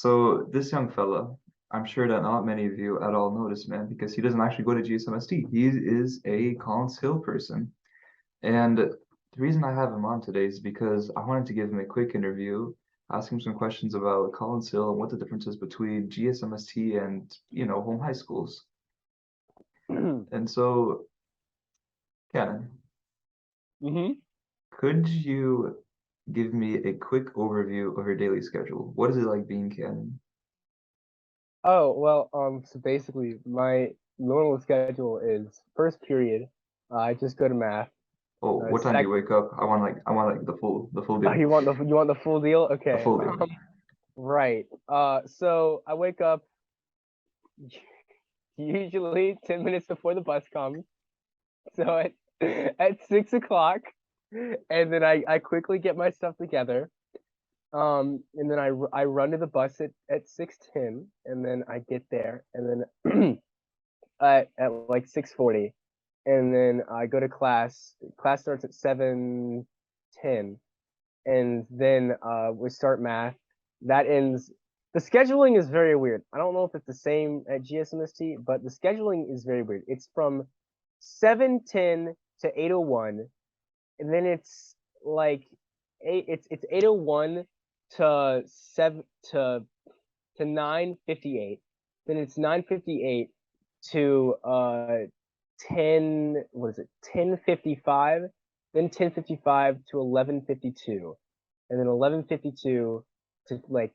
So this young fella, I'm sure that not many of you at all know this man because he doesn't actually go to GSMST. He is a Collins Hill person. And the reason I have him on today is because I wanted to give him a quick interview, ask him some questions about Collins Hill and what the difference is between GSMST and, home high schools. And so, Cannon, Mm-hmm. could you give me a quick overview of your daily schedule? What is it like being Cannon? Oh, well, so basically my normal schedule is first period, I just go to math. Oh, what time do Sec you wake up? I want like the full Oh, deal. you want the full deal? The Okay. full deal. Right. So I wake up usually 10 minutes before the bus comes. So at 6 o'clock, and then I quickly get my stuff together. And then I run to the bus at 6:10, and then I get there, and then at like 6:40, and then I go to class. Class starts at 7:10, and then we start math. That ends. The scheduling is very weird. I don't know if it's the same at GSMST, but the scheduling is very weird. It's from 7:10 to 8:01, and then it's like it's 8:01 to 9:58. Then it's 9:58 to 10, what is it, 10:55, then 10:55 to 11:52, and then 11:52 to like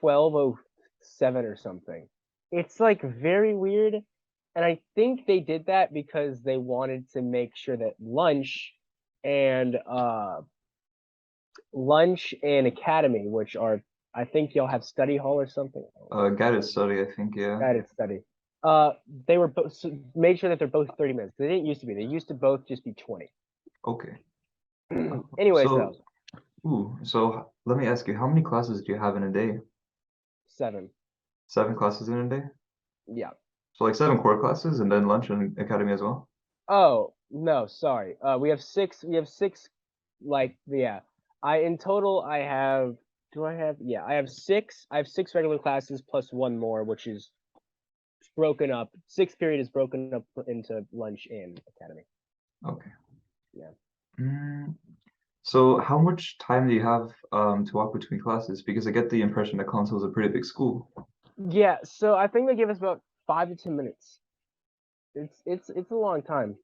12:07 or something. It's like very weird, and I think they did that because they wanted to make sure that and lunch and academy, which are, I think y'all have study hall or something. Guided study, I think, yeah. Guided study. They were both made sure that they're both 30 minutes. They didn't used to be. They used to both just be 20. Okay. Anyways, So, though, so let me ask you, how many classes do you have in a day? 7. 7 classes in a day? Yeah. So like 7 core classes and then lunch and academy as well? Oh, no, sorry. We have 6. We have 6. Like, yeah. In total I have. Do I have? Yeah, I have 6. I have 6 regular classes plus one more, which is broken up. Sixth period is broken up into lunch and academy. Okay. Yeah. Mm, so how much time do you have to walk between classes? Because I get the impression that Council is a pretty big school. Yeah. So I think they give us about 5 to 10 minutes. It's a long time.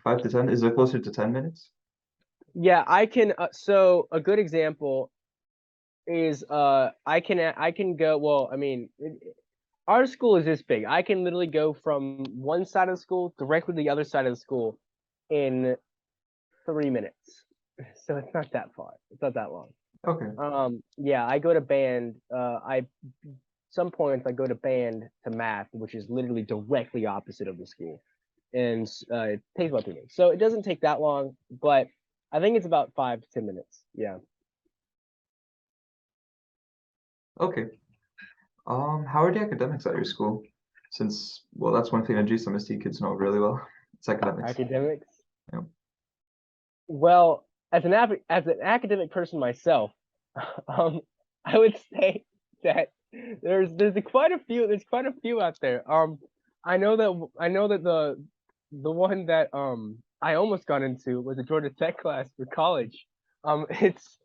5 to 10? Is it closer to 10 minutes? Yeah, I can. So a good example is I can go. Well, I mean, our school is this big. I can literally go from one side of the school directly to the other side of the school in 3 minutes. So it's not that far. It's not that long. Okay. Yeah, I go to band. I some points I go to band to math, which is literally directly opposite of the school, and it takes about 3 minutes. So it doesn't take that long, but I think it's about 5 to 10 minutes. Yeah. Okay. How are the academics at your school? Since, well, that's one thing that GSMST kids know really well. It's academics. Academics. Yeah. Well, as an academic person myself, um, I would say that there's quite a few out there. I know that the one that I almost got into was a Georgia Tech class for college. It's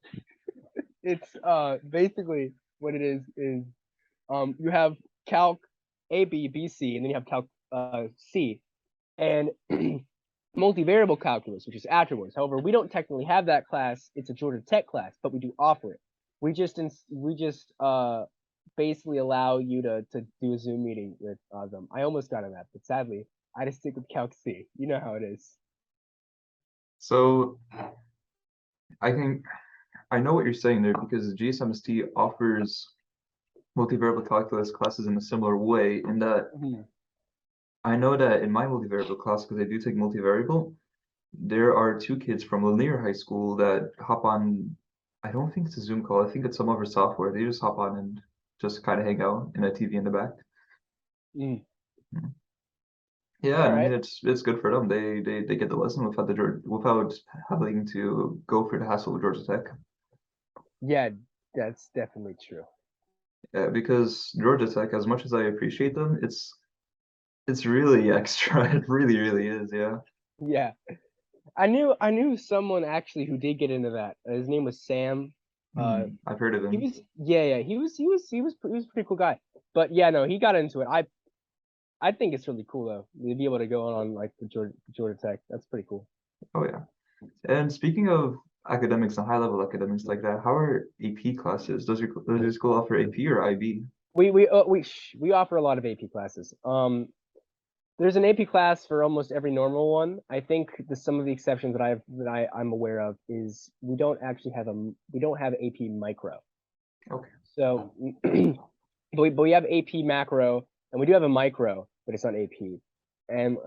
basically what it is you have Calc A B B C, and then you have Calc C, and multivariable calculus, which is afterwards. However, we don't technically have that class. It's a Georgia Tech class, but we do offer it. We just basically allow you to do a Zoom meeting with them. I almost got on that, but sadly, I had to stick with Calc C. You know how it is. So I know what you're saying there because GSMST offers multivariable calculus classes in a similar way in that Mhm. I know that in my multivariable class, because I do take multivariable, there are 2 kids from Lanier High School that hop on. I don't think it's a Zoom call. I think it's some other software. They just hop on and just kind of hang out in a TV in the back. Mm. Mm. Yeah, All and I mean right. it's good for them. They get the lesson without having to go through the hassle of Georgia Tech. Yeah, that's definitely true. Yeah, because Georgia Tech, as much as I appreciate them, it's really extra. It really, really is. Yeah. Yeah. I knew someone actually who did get into that. His name was Sam. Uh, I've heard of he them. was yeah, he was a pretty cool guy. But yeah, no, he got into it. I think it's really cool though to be able to go on like the Georgia Tech. That's pretty cool. Oh yeah. And speaking of academics and high level academics like that, how are AP classes? Does your school offer AP or IB? We offer a lot of AP classes. There's an AP class for almost every normal one. I think some of the exceptions I'm aware of is we don't have AP micro. Okay. So, but we have AP macro and we do have a micro, but it's not AP. And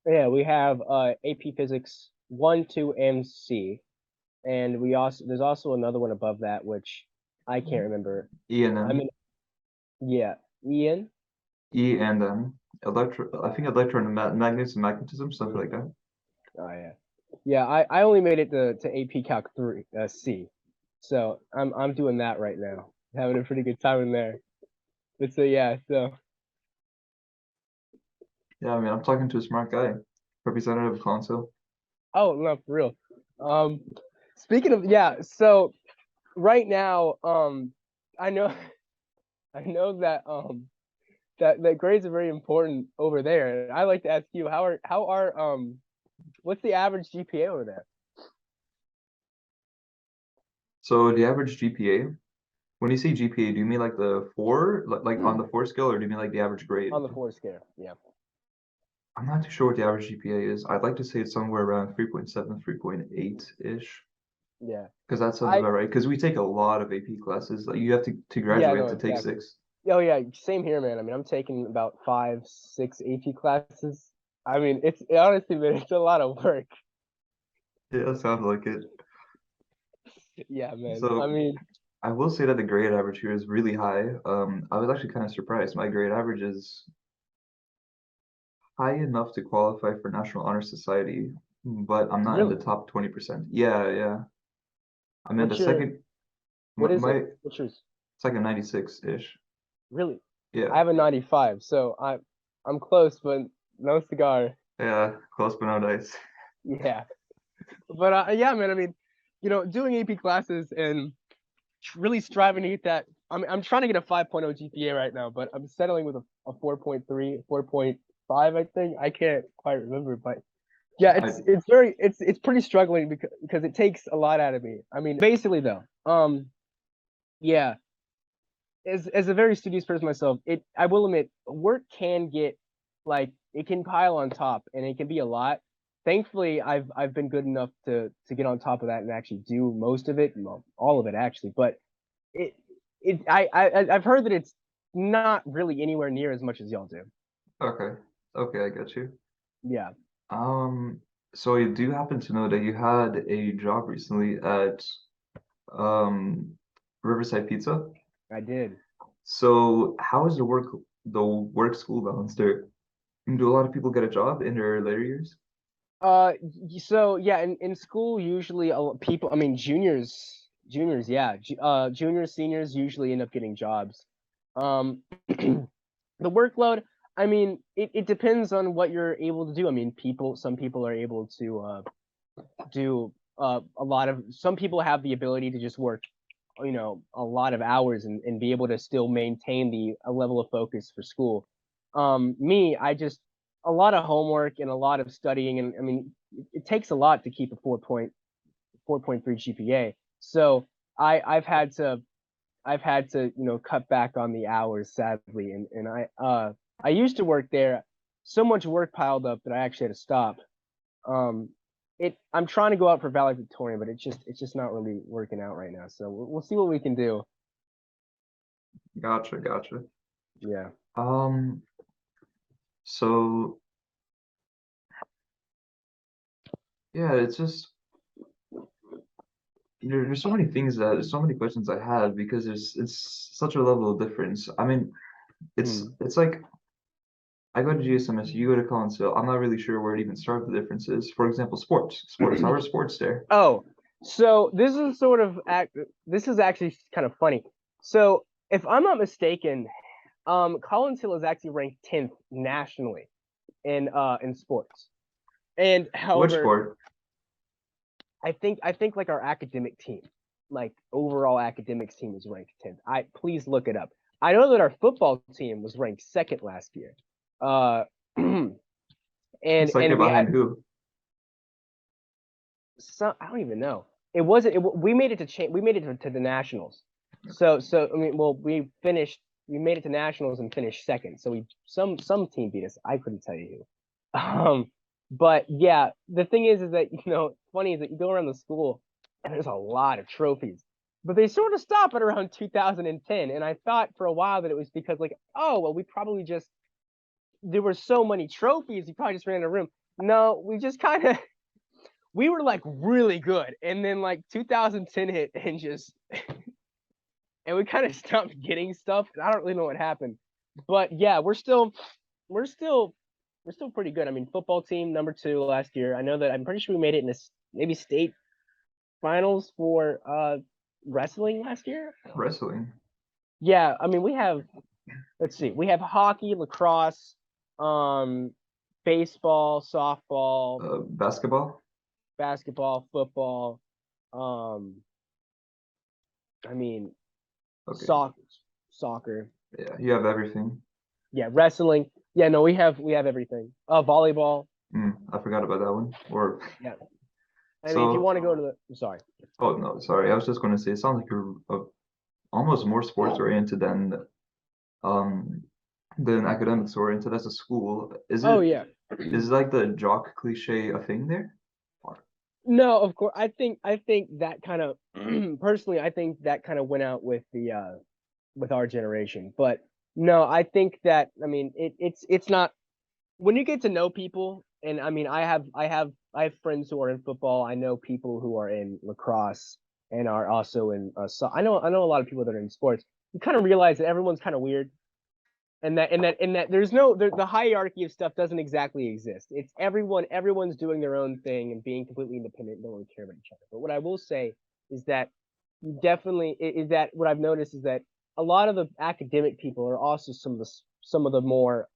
yeah, we have AP Physics 1, 2, and C. And there's also another one above that which I can't remember. E and I M. mean, yeah, Ian. E and M. I think electron and magnets and magnetism, something Mm. like that. Oh yeah, yeah. I only made it to AP Calc 3 C, so I'm doing that right now, having a pretty good time in there. But so yeah, so Yeah, I mean, I'm talking to a smart guy, representative of Council. oh no, for real. Um, speaking of yeah, so right now, I know I know that that grades are very important over there. And I like to ask you, how are what's the average GPA over there So the average GPA, when you say GPA, do you mean like the four, like on the four scale, or do you mean like the average grade? on the 4 scale? Yeah. I'm not too sure what the average GPA is. I'd like to say it's somewhere around 3.7, 3.8-ish, Yeah. because that sounds I about right. Because we take a lot of AP classes. Like you have to yeah, graduate, you no, have to take exactly. six. Oh yeah, same here, man. I mean, I'm taking about 5, 6 AP classes. I mean, honestly, man, it's a lot of work. Yeah, sounds like it. Yeah, man. I So mean, I will say that the grade average here is really high. I was actually kind of surprised. My grade average is high enough to qualify for National Honor Society, but I'm not in the really, top 20%. Yeah, yeah. I'm in the what's your second, what is my it? it's What's yours? like a 96-ish. Really? I Yeah, have a 95, so I'm close, but no cigar. yeah, close but no dice. Yeah, but yeah, man. I mean, doing AP classes and really striving to get that. I'm trying to get a 5.0 GPA right now, but I'm settling with a 4.3, 4.5. I think I can't quite remember, but yeah, I it's pretty struggling because it takes a lot out of me. I mean, basically though, yeah, as a very studious person myself, I will admit work can get like it can pile on top and it can be a lot. Thankfully, I've been good enough to get on top of that and actually do most of it, well, all of it actually. But it I've heard that it's not really anywhere near as much as y'all do. okay, okay, I get you. Yeah, Um, so you do happen to know that you had a job recently at um Riverside Pizza? I did. So how is the work school balance there? Do a lot of people get a job in their later years? So yeah, in school usually people, I mean juniors, yeah, juniors, seniors usually end up getting jobs. Um, the workload, I mean, it depends on what you're able to do. I mean, some people are able to do some people have the ability to just work, a lot of hours and be able to still maintain the a level of focus for school. Me, I just a lot of homework and a lot of studying, and I mean, it takes a lot to keep a 4.3 GPA. So I've had to cut back on the hours sadly, and I used to work there. So much work piled up that I actually had to stop. Um, I'm trying to go out for valedictorian, but it's just not really working out right now. So we'll see what we can do. Gotcha, gotcha. Yeah. Um, so yeah, it's just there's so many there's so many questions I have because it's such a level of difference. I mean, it's Hmm. it's like I go to GSMS, you go to Collinsville. I'm not really sure where to even start the differences. For example, sports. Sports. How are sports there? Oh, so this is actually kind of funny. So if I'm not mistaken, Collins Hill is actually ranked 10th nationally in sports. And Which however, sport? I think like our academic team, like overall academics team is ranked 10th. Please look it up. I know that our football team was ranked second last year. And Second we had behind who? some, I don't even know. It wasn't we made it we made it to the nationals. So I mean, well, we made it to nationals and finished second. So some team beat us. I couldn't tell you who. But yeah, the thing is that funny is that you go around the school and there's a lot of trophies, but they sort of stop at around 2010. And I thought for a while that it was because like, oh well, we probably just there were so many trophies, we probably just ran in a room. No, we just kind of we were like really good, and then like 2010 hit and just and we kind of stopped getting stuff. And I don't really know what happened, but yeah, we're still pretty good. I mean, football team number 2 last year. I know that I'm pretty sure we made it in this maybe state finals for wrestling last year. Wrestling. Yeah, I mean we have we have hockey, lacrosse, baseball, softball, Basketball. basketball, football, I mean Okay. soccer. Yeah, you have everything. Yeah, wrestling. Yeah, no, we have everything. Volleyball. I forgot about that one. Or Yeah. I mean, if you so. want to go to I'm sorry. Oh no, sorry. I was just going to say it sounds like you're almost more sports oriented um than academics oriented as a school. Oh yeah. Is like the jock cliche a thing there? No, of course. I think that kind of personally, I think that kind of went out with the with our generation. But no, I think that I mean it's not when you get to know people, and I mean I have friends who are in football. I know people who are in lacrosse and are also in so I know a lot of people that are in sports. You kind of realize that everyone's kind of weird, and that there's no the hierarchy of stuff doesn't exactly exist. It's everyone's doing their own thing and being completely independent. No one care about each other. But what I will say is that you definitely is that what I've noticed is that a lot of the academic people are also some of the more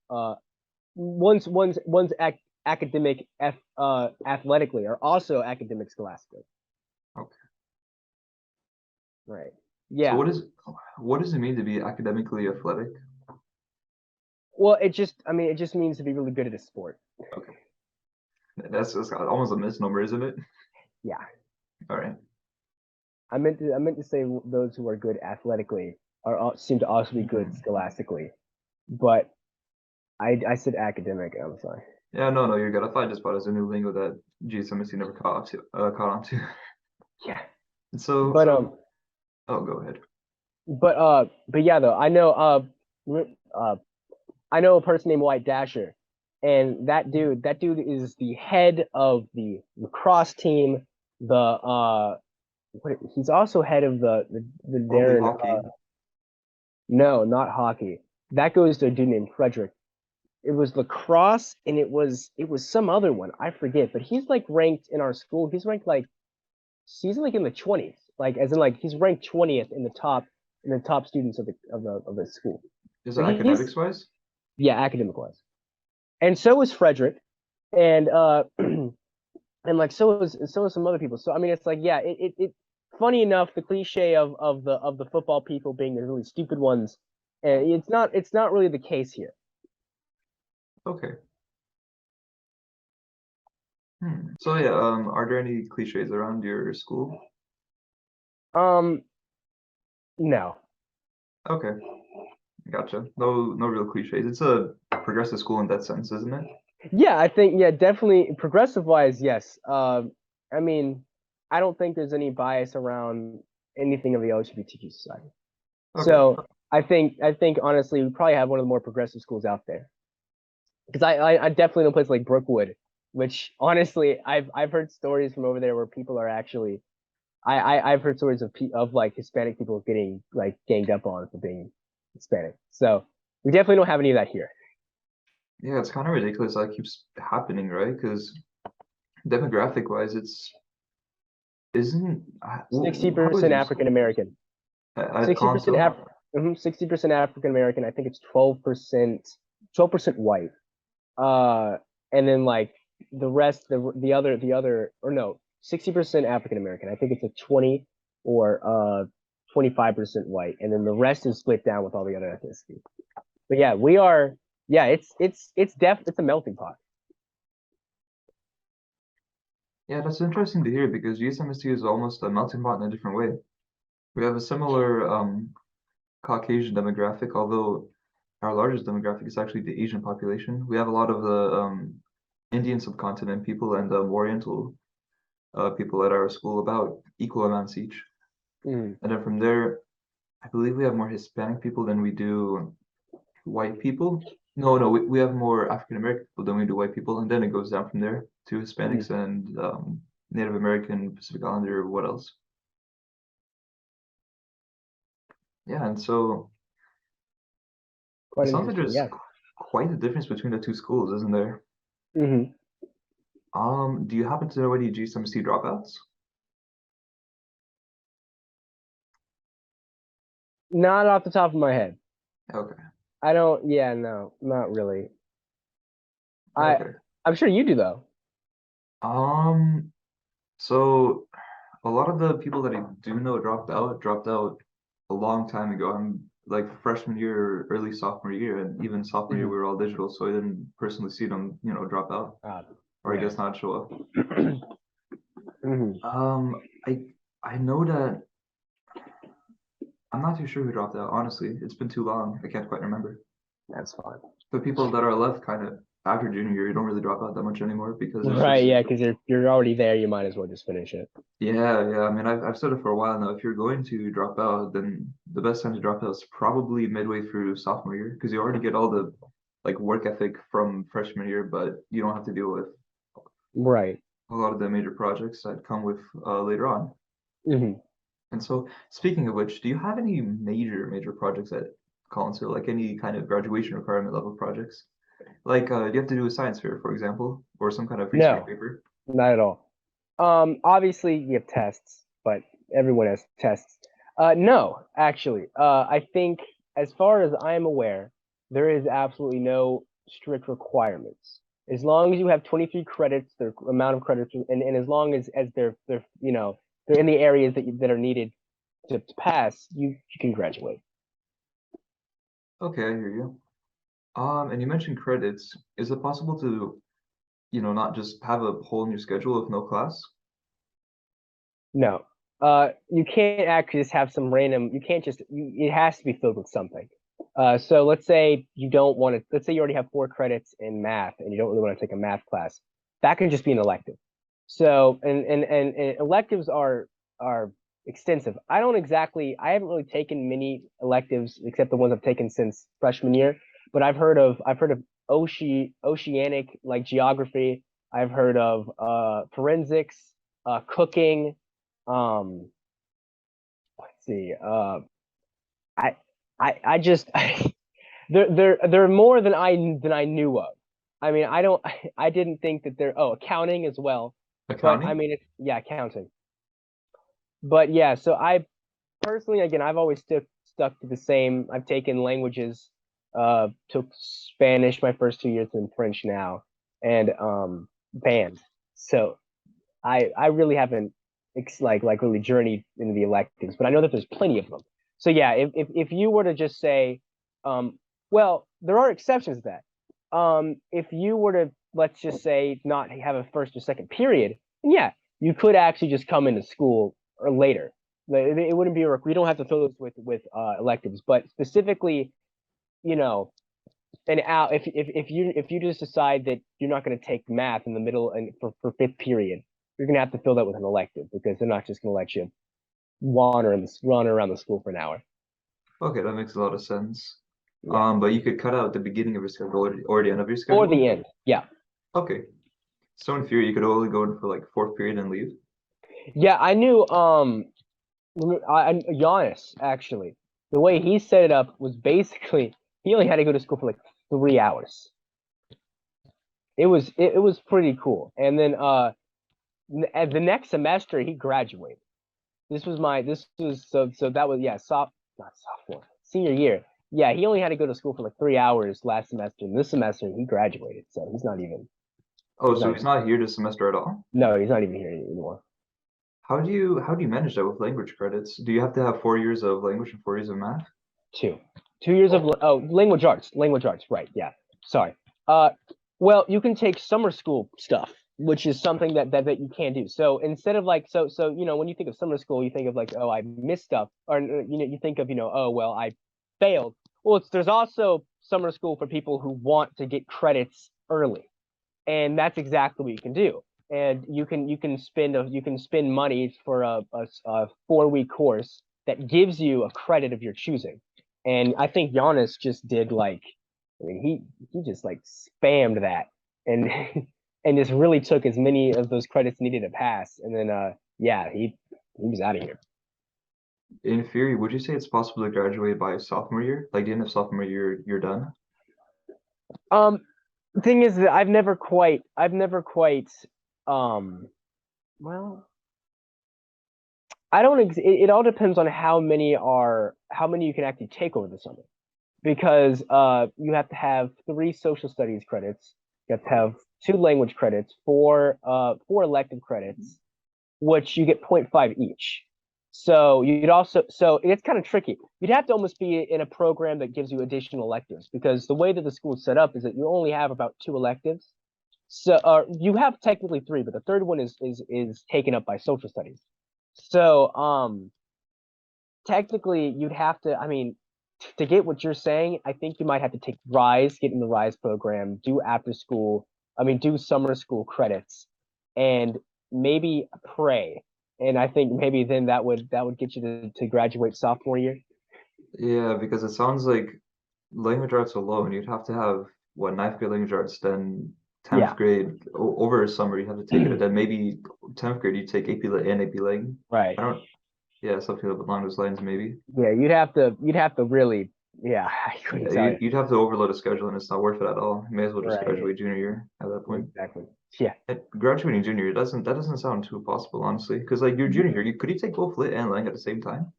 one's academic athletically are also academic scholastically. Okay. Right. So Yeah. what does it mean to be academically athletic? Well, it just means to be really good at a sport. Okay. That's almost a misnomer, isn't it? Yeah. All right. I meant to say those who are good athletically seem to also be good scholastically, but I said academic. I'm sorry. Yeah, no, you're good. I thought I just brought as a new lingo that GSMST never caught on to. Yeah. So, But oh, go ahead. but yeah, though I know a person named White Dasher, and that dude is the head of the lacrosse team. He's also head of the Probably Darren. hockey. No, not hockey. That goes to a dude named Frederick. It was lacrosse, and it was some other one. I forget, but he's like ranked in our school. He's ranked like he's like in the 20s, like as in like he's ranked 20th in the top students of the school. Is So it academics wise? yeah, academic wise. And so is Frederick, and and like so is some other people. So I mean, it's like yeah, it funny enough, the cliche of the football people being the really stupid ones, it's not really the case here. Okay. So yeah, are there any cliches around your school? No. Okay, gotcha. No real cliches. It's a progressive school in that sense, isn't it? Yeah, I think yeah, definitely progressive wise, yes. I mean, I don't think there's any bias around anything of the LGBTQ society. Okay. So I think honestly, we probably have one of the more progressive schools out there. Because I definitely know a place like Brookwood, which honestly I've heard stories from over there where people are actually I've heard stories of like Hispanic people getting like ganged up on for being Hispanic. So we definitely don't have any of that here. Yeah, it's kind of ridiculous that keeps happening, right? Because demographic wise, it's isn't how is 60% your African school American. at 60% Consul? 60% African American. I think it's 12% white. And then like the rest, the other, or no, 60% African American. I think it's a 20 or 25% white, and then the rest is split down with all the other ethnicities. But yeah, we are. Yeah, it's a melting pot. Yeah, that's interesting to hear because GSMST is almost a melting pot in a different way. We have a similar Caucasian demographic, although our largest demographic is actually the Asian population. We have a lot of the Indian subcontinent people and Oriental people at our school, about equal amounts each. Mm. And then from there, I believe we have more Hispanic people than we do white people. No, we have more African American people than we do white people, and then it goes down from there to Hispanics and Native American, Pacific Islander, what else? Yeah, and so Quite it sounds like interesting. there's Yeah. quite a difference between the two schools, isn't there? Hmm. Do you happen to know any GSMC dropouts? Not off the top of my head. Okay, I don't. Yeah, no, not really. I okay. I'm sure you do though. Um, so a lot of the people that I do know dropped out a long time ago. I'm like freshman year, early sophomore year, and even sophomore year we Hmm. were all digital, so I didn't personally see them, drp out, or I Yeah. guess not show up. Hmm. I know that I'm not too sure who dropped out, honestly. It's been too long. I can't quite remember. That's fine. The people that are left kind of after junior year, you don't really drop out that much anymore because it's Right. just Yeah, because you're already there. You might as well just finish it. yeah. I mean, I've said it for a while now. If you're going to drop out, then the best time to drop out is probably midway through sophomore year because you already get all the like work ethic from freshman year, but you don't have to deal with Right. a lot of the major projects that come with later on. Hmm. And so, speaking of which, do you have any major projects at Collinsville, like any kind of graduation requirement level projects? Like, do you have to do a science fair, for example, or some kind of research No, paper? not at all. Obviously you have tests, but everyone has tests. No, actually. I think as far as I'm aware, there is absolutely no strict requirements. As long as you have 23 credits, the amount of credits, and as long as they're they're in the areas that are needed to pass, you can graduate. Okay, I hear you. And you mentioned credits. Is it possible to, not just have a hole in your schedule with no class? No. You can't actually just have some random. You can't just. It has to be filled with something. So let's say you don't want to. Let's say you already have 4 credits in math, and you don't really want to take a math class. That can just be an elective. So and electives are extensive. I don't exactly. I haven't really taken many electives except the ones I've taken since freshman year. But I've heard of oceanic, like geography. I've heard of forensics, cooking. Let's see. I I just they're more than I knew of. I mean, I don't I didn't think that they're accounting as well. But I Accounting? mean, it's yeah, accounting. But yeah, so I personally, again, I've always stuck to the same. I've taken languages, took Spanish my first 2 years and French now, and band. So I really haven't like really journeyed into the electives, but I know that there's plenty of them. So yeah, if you were to just say, well, there are exceptions to that. If you were to, let's just say, not have a first or second period, then yeah, you could actually just come into school or later. It wouldn't be we don't have to fill this with electives, but specifically, you know, and out if you just decide that you're not going to take math in the middle and for fifth period, you're going to have to fill that with an elective because they're not just going to let you wander around the school for an hour. Okay, that makes a lot of sense. Yeah, But you could cut out the beginning of your schedule or the end of your or schedule? the end. Yeah, Okay. So in theory, you could only go in for like fourth period and leave. yeah. I knew. Giannis actually, the way he set it up was basically he only had to go to school for like 3 hours. It was pretty cool. And then at the next semester he graduated. This was that was yeah, not sophomore, senior year. Yeah, he only had to go to school for like 3 hours last semester, and this semester he graduated, so he's not even. Oh, He's so not he's even. not here this semester at all? No, he's not even here anymore. How do you manage that with language credits? Do you have to have 4 years of language and 4 years of math? 2 years of Oh, language arts, right? Yeah, sorry. Uh, well, you can take summer school stuff, which is something that you can do. So instead of like when you think of summer school, you think of like, oh, I missed stuff, or you think of oh, well, I failed. Well, there's also summer school for people who want to get credits early, and that's exactly what you can do. And you can spend money for a 4 week course that gives you a credit of your choosing. And I think Giannis just did like, I mean, he just like spammed that and and just really took as many of those credits needed to pass. And then yeah, he was out of here. in theory, would you say it's possible to graduate by sophomore year? Like the end of sophomore year, you're done? Um, the thing is that I've never quite um well, I don't. It all depends on how many you can actually take over the summer, because you have to have 3 social studies credits, you have to have 2 language credits, four elective credits, which you get zero point 0.5 each. So it's kind of tricky. You'd have to almost be in a program that gives you additional electives, because the way that the school is set up is that you only have about 2 electives. So you have technically 3, but the third one is taken up by social studies. So technically you'd have to, I mean, to get what you're saying, I think you might have to take Rise, get in the Rise program, do after school, I mean, do summer school credits, and maybe pray. And I think maybe then that would get you to graduate sophomore year. Yeah, because it sounds like language arts alone, you'd have to have what, ninth grade language arts, then 10th Yeah, grade over a summer you have to take it, and then maybe 10th grade you take and AP Lang. right. I don't, yeah, something along those lines maybe. Yeah, you'd have to really, yeah, I couldn't Yeah, tell you. you'd have to overload a schedule and it's not worth it at all. You may as well just Right, graduate junior year at that point. exactly. Yeah. And graduating junior, that doesn't sound too possible, honestly. Because like your junior year, could you take both lit and lang at the same time?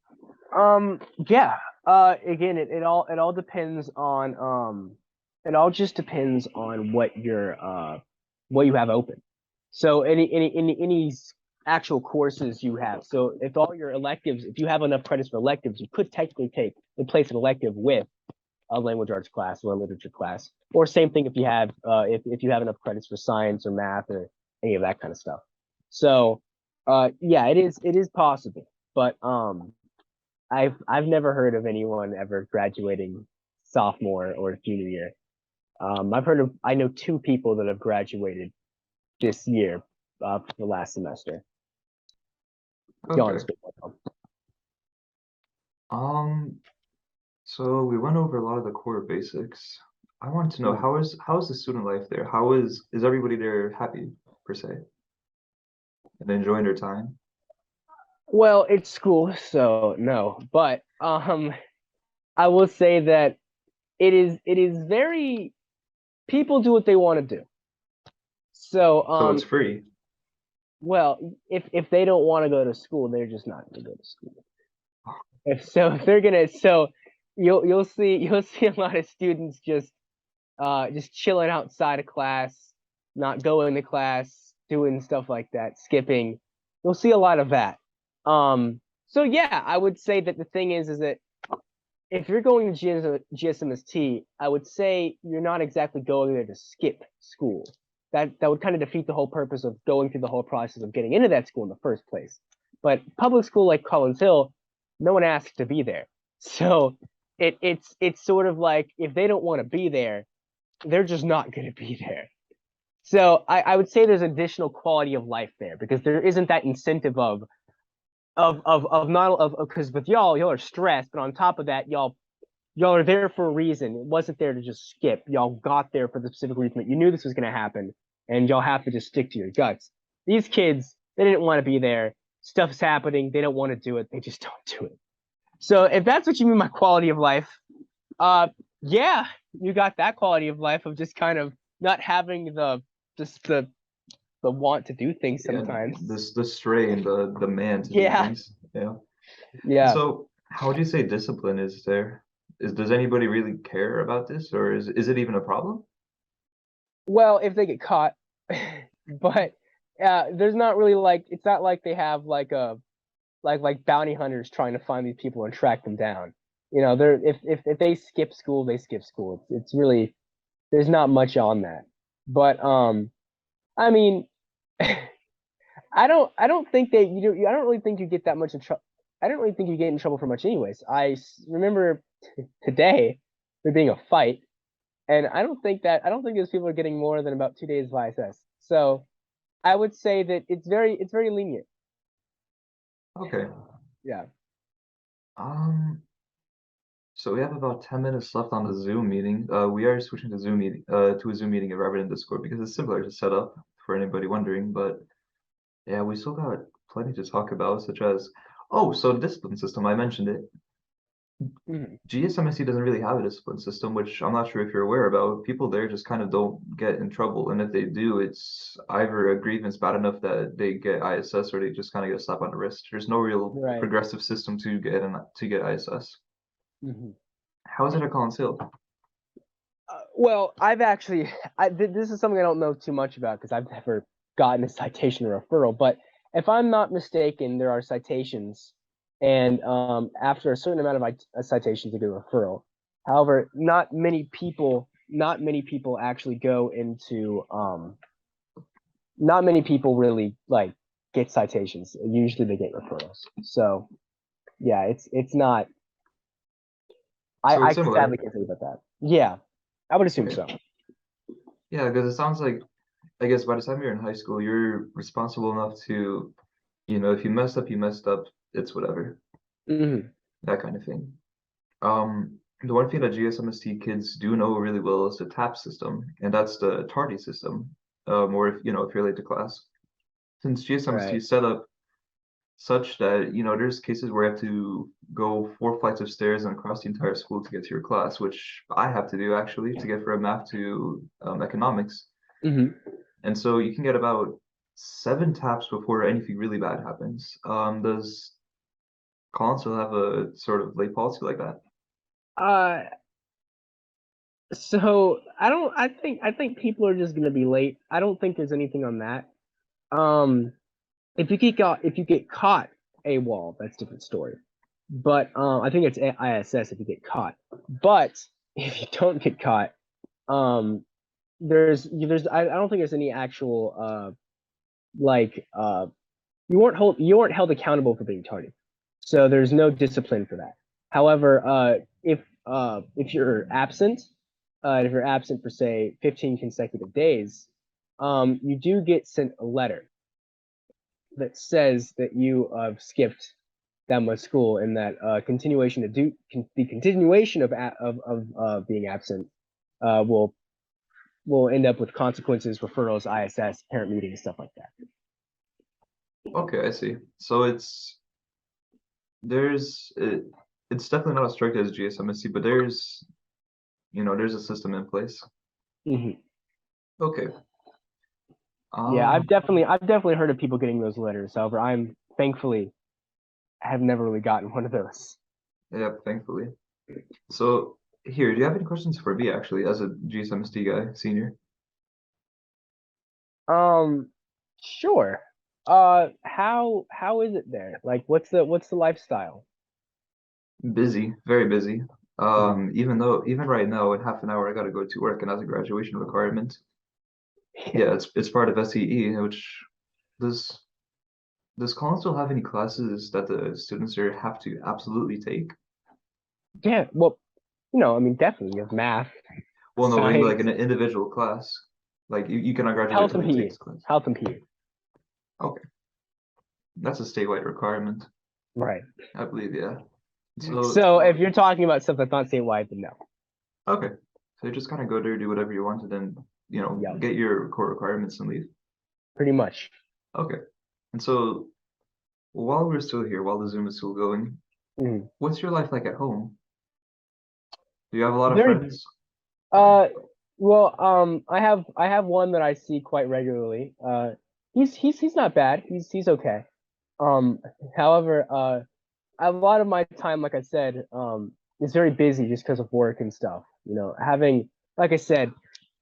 Yeah. Again, it all depends on it all just depends on what you have open. So any actual courses you have. So if all your electives, if you have enough credits for electives, you could technically take and place an elective with a language arts class or a literature class. Or same thing if you have enough credits for science or math or any of that kind of stuff. So yeah, it is possible. But I've never heard of anyone ever graduating sophomore or junior year. I know 2 people that have graduated this year, for the last semester. Okay. John's been one of them. Um, so we went over a lot of the core basics. I want to know Hmm. how is the student life there? How is everybody there happy per se and enjoying their time? Well, it's school, so no. But I will say that it is very, people do what they want to do. So So it's free. well, if they don't want to go to school, they're just not going to go to school. If they're gonna, so you'll see a lot of students just chilling outside of class, not going to class, doing stuff like that, skipping. You'll see a lot of that. So yeah, I would say that the thing is that if you're going to GSMST, I would say you're not exactly going there to skip school. That would kind of defeat the whole purpose of going through the whole process of getting into that school in the first place. But public school like Collins Hill, no one asked to be there. So it's sort of like, if they don't want to be there, they're just not going to be there. So I would say there's additional quality of life there, because there isn't that incentive of not of because with y'all are stressed, but on top of that, y'all are there for a reason. It wasn't there to just skip. Y'all got there for the specific reason that you knew this was going to happen, and y'all have to just stick to your guts. These kids, they didn't want to be there. Stuff's happening. They don't want to do it. They just don't do it. So if that's what you mean by quality of life, uh, yeah, you got that quality of life of just kind of not having just the want to do things Yeah, sometimes. this the stray and the man to do Yeah, things. Yeah. yeah. So how would you say discipline is there? does anybody really care about this, or is it even a problem? Well, if they get caught, but there's not really like it's not like they have like a like bounty hunters trying to find these people and track them down. You know, they're if they skip school, they skip school. It's really there's not much on that. But I mean, I don't think that I don't really think you get that much in trouble. I don't really think you get in trouble for much anyways. Remember today there being a fight, and I don't think those people are getting more than about 2 days of ISS. So I would say that it's very lenient. Okay. Yeah. Um, so we have about 10 minutes left on the Zoom meeting. We are switching to Zoom meeting to a Zoom meeting rather than Discord because it's simpler to set up for anybody wondering. But yeah, we still got plenty to talk about, such as so the discipline system. I mentioned it. Mhm. GSMSC doesn't really have a discipline system, which I'm not sure if you're aware about. People there just kind of don't get in trouble, and if they do, it's either a grievance bad enough that they get ISS, or they just kind of get a slap on the wrist. There's no real Right. progressive system to get ISS. Mhm. How is it at Collins Hill? Well, I've actually, this is something I don't know too much about because I've never gotten a citation or referral. But if I'm not mistaken, there are citations, and after a certain amount of citations, you get a referral. However, not many people actually go into, not many people really like get citations. Usually, they get referrals. So yeah, it's not. So I it's similar. sadly can't tell you about that. Yeah, I would assume Okay. so. Yeah, because it sounds like, I guess by the time you're in high school, you're responsible enough to, if you messed up, you messed up. It's whatever, Hmm. that kind of thing. The one thing that GSMST kids do know really well is the TAP system, and that's the tardy system. Or if you're late to class. Since GSMST Right. is set up such that, there's cases where you have to go 4 flights of stairs and across the entire school to get to your class, which I have to do actually to get from math to economics. Hmm. And so you can get about 7 taps before anything really bad happens. Does Collins still have a sort of late policy like that? Uh, so I don't. I think people are just gonna be late. I don't think there's anything on that. Um, if you get caught AWOL, that's a different story. But I think it's ISS if you get caught. But if you don't get caught, there's I don't think there's any actual like you weren't held accountable for being tardy. So there's no discipline for that. However, if you're absent, if you're absent for say 15 consecutive days, you do get sent a letter that says that you have skipped that much school and that the continuation of being absent uh, will will end up with consequences, referrals, ISS, parent meetings, stuff like that. Okay, I see. So there's it, it's definitely not as strict as GSMSC, but there's a system in place. Hmm. Okay. Yeah, Um, I've definitely heard of people getting those letters. However, I'm thankfully have never really gotten one of those. yeah, thankfully. So here, do you have any questions for me actually, as a GSMST guy, senior? Um, sure. How is it there? Like, what's the lifestyle? Busy, very busy. Mhm. Even right now in half an hour I gotta go to work and that's a graduation requirement. Yeah, it's part of SEE, which does does Collins still have any classes that the students there have to absolutely take? Yeah. Well, I mean, definitely you have math, Well, no, I mean like science, an individual class. Like you cannot graduate health till and you take PE, this class. health and PE. Okay, that's a statewide requirement, Right. I believe, yeah. So, So if you're talking about stuff that's not statewide, then no. okay. So you just kind of go there, do whatever you want, and then, Yep. get your core requirements and leave. Pretty much. Okay. And so while we're still here, while the Zoom is still going, Mhm. what's your life like at home? Do you have a lot of Very. friends? Okay. Uh, well, I have one that I see quite regularly. He's not bad. He's okay. Um, however, a lot of my time, like I said, it's very busy just because of work and stuff. You know, having like I said,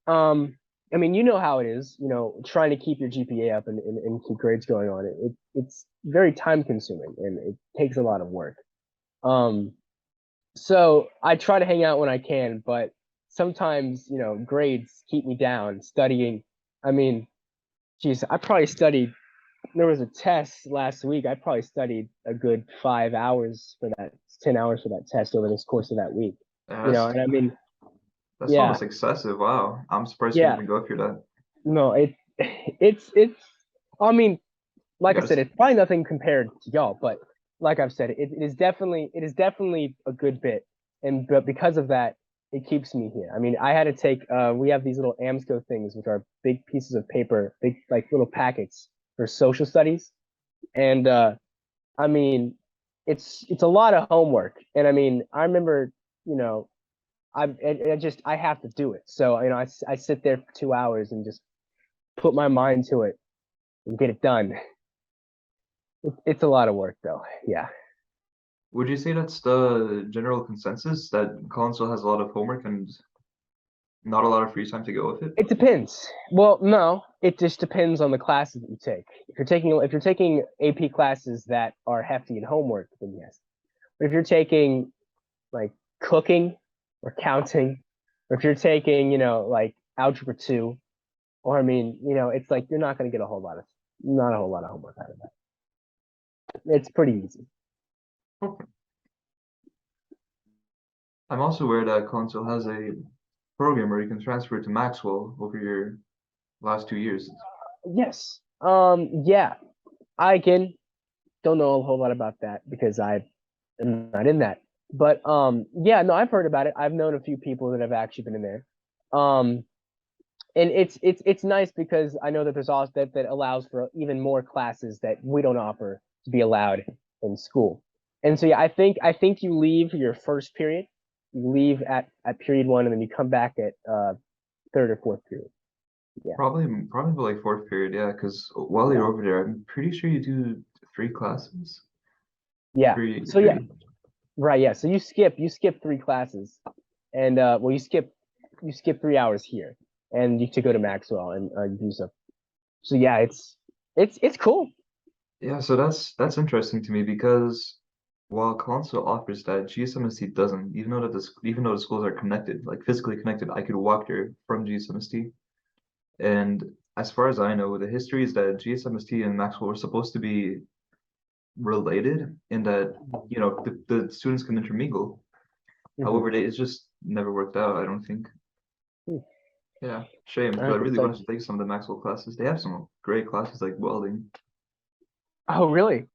I mean, you know how it is. You know, trying to keep your GPA up and keep grades going on. It's very time consuming and it takes a lot of work. Um, so I try to hang out when I can, but sometimes you know grades keep me down. Studying, I mean, geez, I probably studied. There was a test last week. I probably studied a good 5 hours for that, 10 hours for that test over this course of that week. Yeah, You know, and I mean, that's yeah, almost excessive. Wow. I'm surprised you can yeah, even go through that. no, it's. I mean, You like I gotta, said, it's probably nothing compared to y'all, but like I've said, it is definitely a good bit, and but because of that, it keeps me here. I mean, I had to take. We have these little AMSCO things, which are big pieces of paper, big like little packets for social studies, and I mean, it's a lot of homework, and I mean, I remember, you know, I have to do it. So you know, I sit there for 2 hours and just put my mind to it and get it done. It's a lot of work, though. Yeah, would you say that's the general consensus that Collinsville has a lot of homework and not a lot of free time to go with it? it depends. Well, no, it just depends on the classes that you take. If you're taking AP classes that are hefty in homework, then yes. But if you're taking like cooking or counting, or if you're taking, you know, like algebra 2, or I mean, you know, it's like you're not going to get not a whole lot of homework out of that. It's pretty easy. I'm also aware that Collinsville has a program where you can transfer to Maxwell over your last 2 years. Yes. Yeah. I again don't know a whole lot about that because I am not in that. But yeah, no, I've heard about it. I've known a few people that have actually been in there. Um, and it's nice because I know that there's also that allows for even more classes that we don't offer to be allowed in school. And so yeah, I think you leave your first period, you leave at period 1, and then you come back at third or fourth period. Yeah, Probably like fourth period, yeah, because while you're yeah, over there, I'm pretty sure you do 3 classes. yeah. Three, So yeah, three. right, yeah. So you skip 3 classes, and well, you skip 3 hours here, and you to go to Maxwell and do stuff. So yeah, it's cool. Yeah, so that's interesting to me because while Collinsville offers that, GSMST doesn't. Even though the schools are connected, like physically connected, I could walk there from GSMST. And as far as I know, the history is that GSMST and Maxwell were supposed to be related in that, the students can intermingle. Hmm. However, it's just never worked out, I don't think. Yeah, shame. But I really It's like, wanted to take some of the Maxwell classes. They have some great classes like welding. oh really?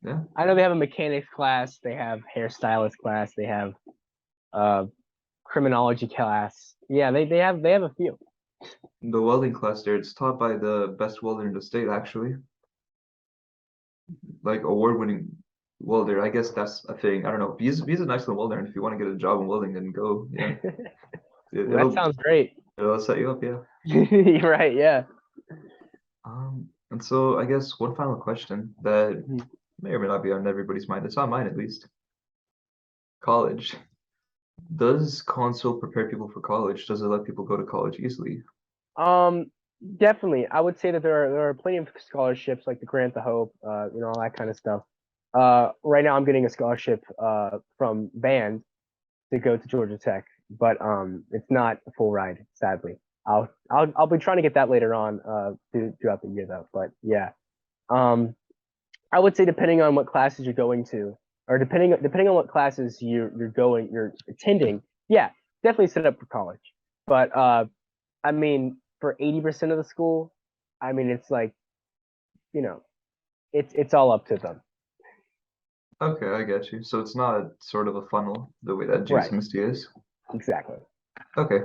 Yeah. I know they have a mechanics class, they have hairstylist class, they have uh criminology class. Yeah, they have a few. The welding class there, it's taught by the best welder in the state, actually. Like award-winning welder. I guess that's a thing. I don't know. He's an excellent welder, and if you want to get a job in welding, then go. Yeah. It, Well, that it'll sounds great. it'll set you up, yeah. You're right, yeah. And so I guess one final question that Mhm. may or may not be on everybody's mind. It's on mine at least. College. Does console prepare people for college? Does it let people go to college easily? Um, Definitely. I would say that there are plenty of scholarships like the Grant the Hope, you know, all that kind of stuff. Right now I'm getting a scholarship from band to go to Georgia Tech, but it's not a full ride, sadly. I'll be trying to get that later on throughout the year though. But yeah, um, I would say depending on what classes you're going to, or depending on what classes you're attending, yeah, definitely set up for college. But I mean, for 80% of the school, I mean, it's like, you know, it's all up to them. Okay, I get you. So it's not sort of a funnel the way that Right. GSMST is. Exactly. Okay,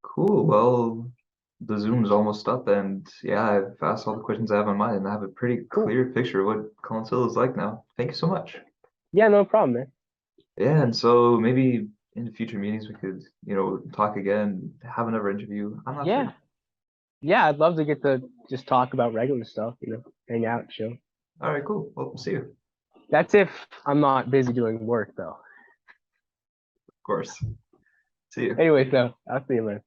cool. Well, the Zoom's almost up, and yeah, I've asked all the questions I have on mine, and I have a pretty Cool. clear picture of what Collinsville is like now. Thank you so much. Yeah, no problem, man. Yeah, and so maybe in the future meetings we could, talk again, have another interview. I'm not Yeah. sure. Yeah, I'd love to get to just talk about regular stuff, you know, hang out, chill. All right, cool. Well, see you. That's if I'm not busy doing work though. course. See you. Anyway, so I'll see you, man.